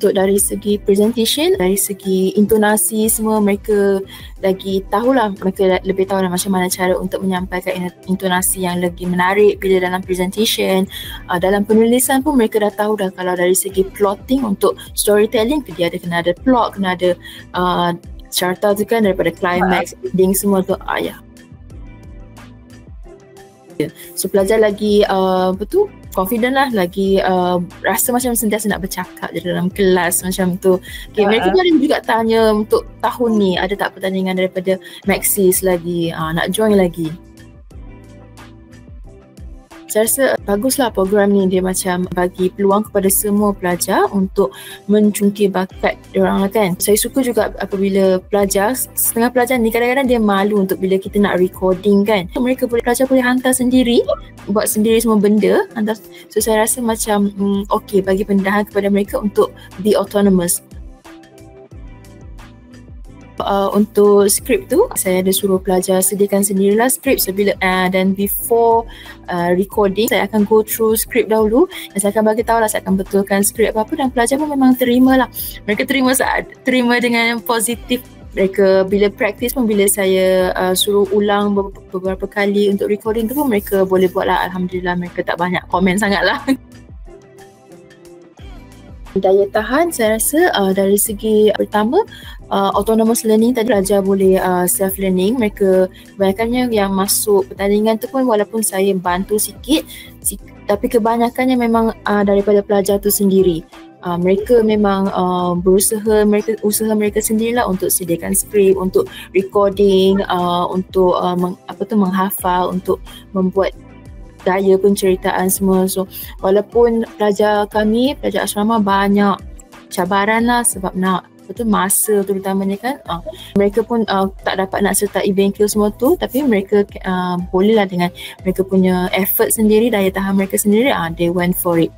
untuk dari segi presentation, dari segi intonasi semua mereka lagi tahulah, mereka lebih tahulah macam mana cara untuk menyampaikan intonasi yang lagi menarik bila dalam presentation. Dalam penulisan pun mereka dah tahu dah kalau dari segi plotting untuk storytelling dia ada kena ada plot, kena ada carta tu kan daripada climax, ending semua tu ya. So pelajar lagi confident lah, lagi rasa macam sentiasa nak bercakap je dalam kelas macam tu. Okay, mereka pun ada juga tanya untuk tahun ni ada tak pertandingan daripada Maxis lagi, nak join lagi. Saya rasa baguslah program ni, dia macam bagi peluang kepada semua pelajar untuk mencungkil bakat diorang lah kan. Saya suka juga apabila setengah pelajar ni kadang-kadang dia malu untuk bila kita nak recording kan. Pelajar boleh hantar sendiri, buat sendiri semua benda, hantar. So saya rasa macam okey bagi pendedahan kepada mereka untuk be autonomous. Untuk skrip tu saya ada suruh pelajar sediakan sendirilah skrip dan before recording saya akan go through skrip dahulu dan saya akan bagi tahu lah, saya akan betulkan skrip apa-apa dan pelajar pun memang terima lah. Mereka terima dengan positif. Mereka bila praktis pun, bila saya suruh ulang beberapa kali untuk recording tu pun mereka boleh buat lah. Alhamdulillah mereka tak banyak komen sangat lah. Daya tahan saya rasa dari segi pertama autonomous learning tadi, pelajar boleh self learning. Mereka kebanyakannya yang masuk pertandingan tu pun walaupun saya bantu sikit tapi kebanyakannya memang daripada pelajar tu sendiri. Mereka memang usaha mereka sendirilah untuk sediakan skrip, untuk recording, untuk menghafal, untuk membuat gaya penceritaan semua. So walaupun pelajar asrama banyak cabaran lah sebab nak masa terutamanya kan, mereka pun tak dapat nak sertai bengkel semua tu, tapi mereka boleh lah dengan mereka punya effort sendiri, daya tahan mereka sendiri, they went for it.